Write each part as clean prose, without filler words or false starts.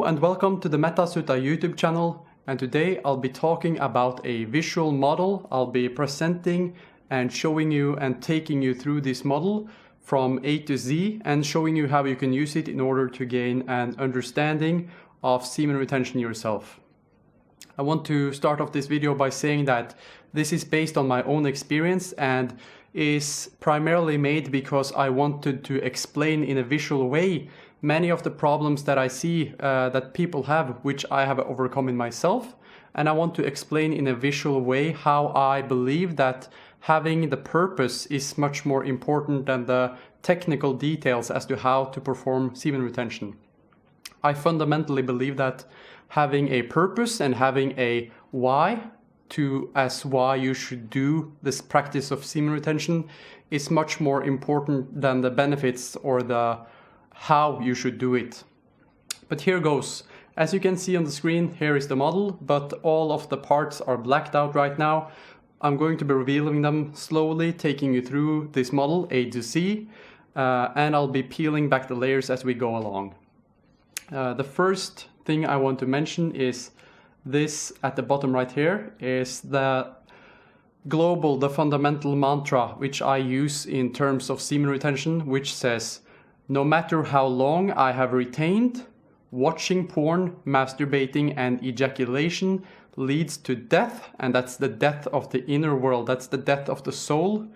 and welcome to the Metta Sutta YouTube channel, and today I'll be talking about a visual model. I'll be presenting and showing you and taking you through this model from A to Z and showing you how you can use it in order to gain an understanding of semen retention yourself. I want to start off this video by saying that this is based on my own experience and is primarily made because I wanted to explain in a visual way many of the problems that I see that people have, which I have overcome in myself. And I want to explain in a visual way how I believe that having the purpose is much more important than the technical details as to how to perform semen retention. I fundamentally believe that having a purpose and having a why as why you should do this practice of semen retention is much more important than the benefits or the how you should do it. But here goes. As you can see on the screen, here is the model, but all of the parts are blacked out right now. I'm going to be revealing them slowly, taking you through this model A to Z, and I'll be peeling back the layers as we go along. The first thing I want to mention is this at the bottom right here is the fundamental mantra which I use in terms of semen retention, which says, no matter how long I have retained, watching porn, masturbating and ejaculation leads to death, and that's the death of the inner world, that's the death of the soul,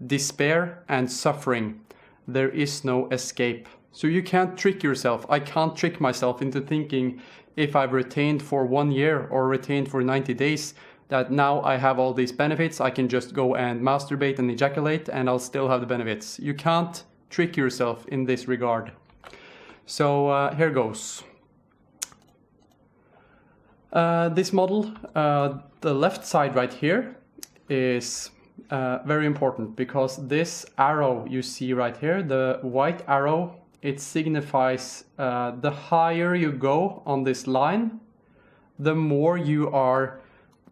despair and suffering. There is no escape. So you can't trick yourself. I can't trick myself into thinking if I've retained for 1 year or retained for 90 days that now I have all these benefits, I can just go and masturbate and ejaculate and I'll still have the benefits. You can't trick yourself in this regard. So here goes. This model, the left side right here is very important because this arrow you see right here, the white arrow, it signifies the higher you go on this line, the more you are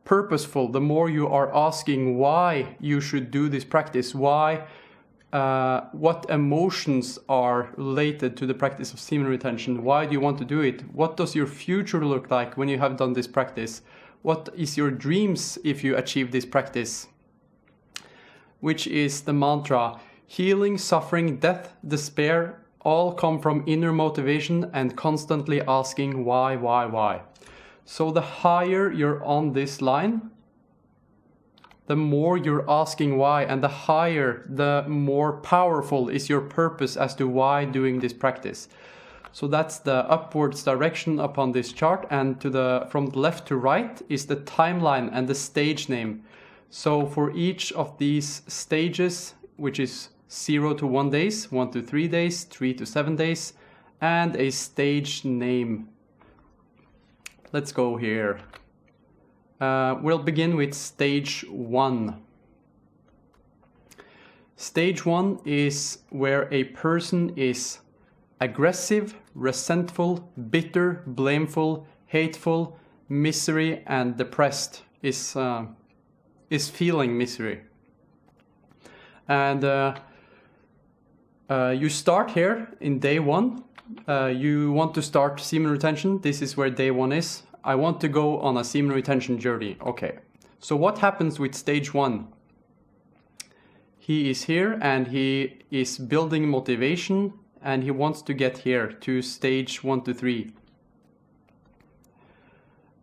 purposeful, the more you are asking why you should do this practice, why, what emotions are related to the practice of semen retention, why do you want to do it, what does your future look like when you have done this practice, what is your dreams if you achieve this practice, which is the mantra, healing, suffering, death, despair, all come from inner motivation and constantly asking why. So the higher you're on this line, the more you're asking why, and the higher, the more powerful is your purpose as to why doing this practice. So that's the upwards direction upon this chart, and from the left to right is the timeline and the stage name. So for each of these stages, which is 0 to 1 days, 1 to 3 days, 3 to 7 days, and a stage name. Let's go here. We'll begin with stage 1. Stage 1 is where a person is aggressive, resentful, bitter, blameful, hateful, misery and depressed, is feeling misery. And you start here in day 1. You want to start semen retention. This is where day 1 is. I want to go on a semen retention journey. Okay, so what happens with stage 1? He is here and he is building motivation and he wants to get here to stage 1 to 3.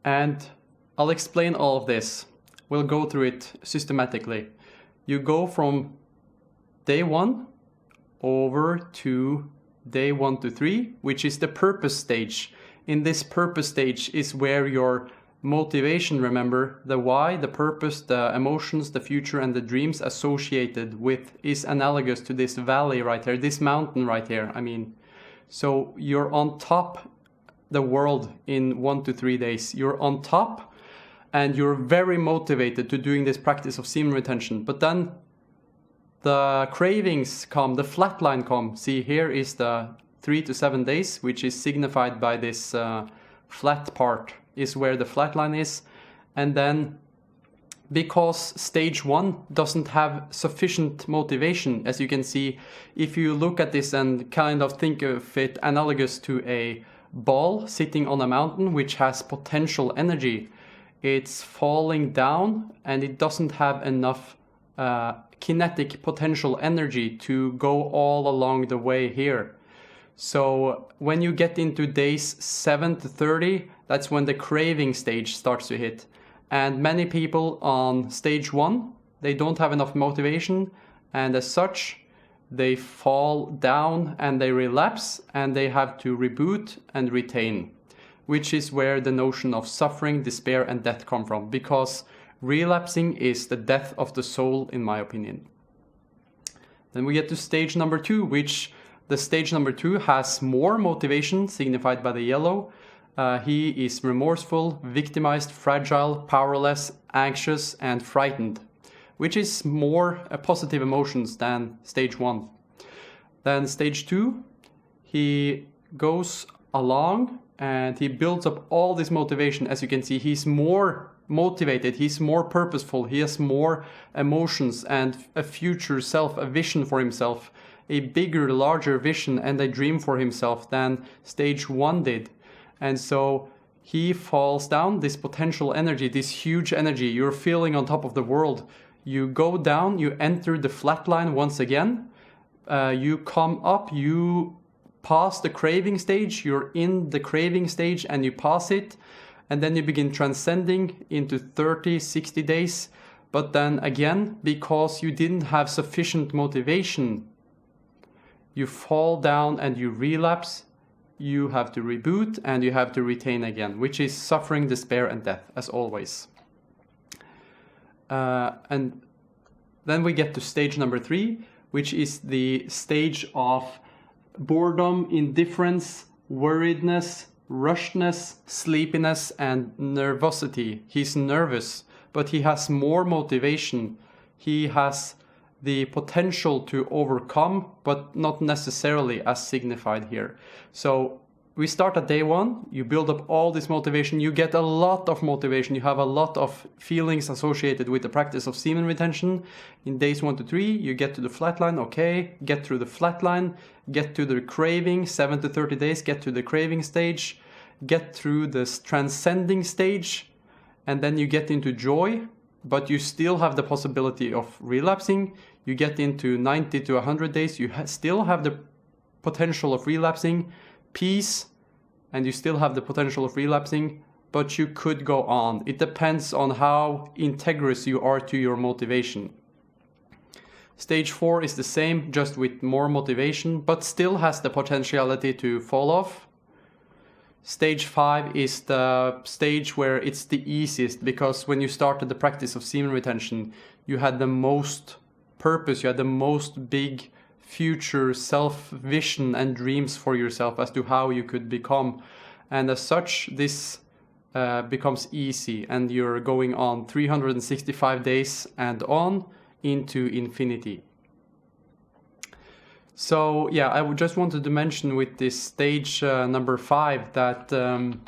And I'll explain all of this. We'll go through it systematically. You go from day 1 over to day 1 to 3, which is the purpose stage. In this purpose stage is where your motivation, remember, the why, the purpose, the emotions, the future and the dreams associated with is analogous to this valley right here, this mountain right here. I mean, so you're on top the world in 1 to 3 days. You're on top and you're very motivated to doing this practice of semen retention. But then the cravings come, the flat line come. See, here is the 3 to 7 days, which is signified by this flat part, is where the flat line is. And then because stage 1 doesn't have sufficient motivation, as you can see, if you look at this and kind of think of it analogous to a ball sitting on a mountain which has potential energy. It's falling down and it doesn't have enough kinetic potential energy to go all along the way here. So when you get into days 7 to 30, that's when the craving stage starts to hit. And many people on stage 1, they don't have enough motivation, and as such, they fall down and they relapse and they have to reboot and retain, which is where the notion of suffering, despair, and death come from, because relapsing is the death of the soul, in my opinion. Then we get to stage number 2, which the stage number 2 has more motivation, signified by the yellow. He is remorseful, victimized, fragile, powerless, anxious, and frightened, which is more positive emotions than stage 1. Then stage 2, he goes along and he builds up all this motivation. As you can see, he's more motivated, he's more purposeful, he has more emotions and a future self, a vision for himself, a bigger, larger vision and a dream for himself than stage 1 did. And so he falls down, this potential energy, this huge energy, you're feeling on top of the world. You go down, you enter the flat line once again, you come up, you pass the craving stage, you're in the craving stage and you pass it, and then you begin transcending into 30, 60 days. But then again, because you didn't have sufficient motivation, you fall down and you relapse, you have to reboot and you have to retain again, which is suffering, despair, and death, as always. And then we get to stage number 3, which is the stage of boredom, indifference, worriedness, rushedness, sleepiness, and nervosity. He's nervous, but he has more motivation. He has the potential to overcome, but not necessarily as signified here. So we start at day 1, you build up all this motivation, you get a lot of motivation, you have a lot of feelings associated with the practice of semen retention. In days 1 to 3, you get to the flat line, okay, get through the flat line, get to the craving, 7 to 30 days, get to the craving stage, get through this transcending stage, and then you get into joy, but you still have the possibility of relapsing. You get into 90 to 100 days, you still have the potential of relapsing. Peace, and you still have the potential of relapsing, but you could go on. It depends on how integrous you are to your motivation. Stage 4 is the same, just with more motivation, but still has the potentiality to fall off. Stage 5 is the stage where it's the easiest, because when you started the practice of semen retention, you had the most purpose, you had the most big future self-vision and dreams for yourself as to how you could become. And as such, this becomes easy, and you're going on 365 days and on into infinity. So yeah, I just wanted to mention with this stage number 5 that the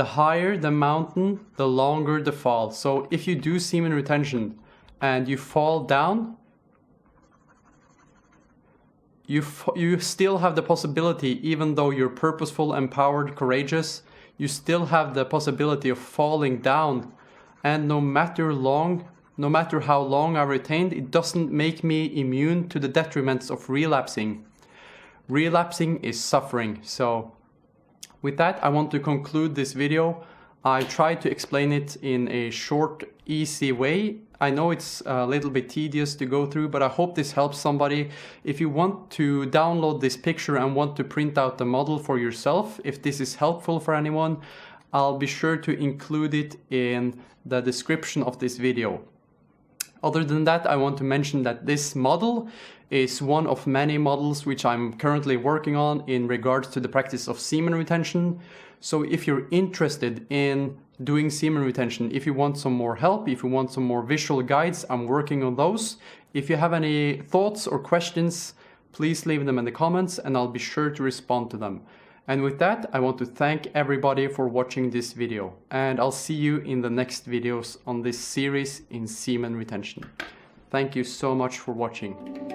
higher the mountain, the longer the fall. So if you do semen retention and you fall down, you still have the possibility, even though you're purposeful, empowered, courageous, you still have the possibility of falling down. And no matter how long I retained, it doesn't make me immune to the detriments of relapsing. Relapsing is suffering. So with that, I want to conclude this video. I tried to explain it in a short, easy way. I know it's a little bit tedious to go through, but I hope this helps somebody. If you want to download this picture and want to print out the model for yourself, if this is helpful for anyone, I'll be sure to include it in the description of this video. Other than that, I want to mention that this model is one of many models which I'm currently working on in regards to the practice of semen retention. So if you're interested in doing semen retention, if you want some more help, if you want some more visual guides, I'm working on those. If you have any thoughts or questions, please leave them in the comments and I'll be sure to respond to them. And with that, I want to thank everybody for watching this video, and I'll see you in the next videos on this series in semen retention. Thank you so much for watching.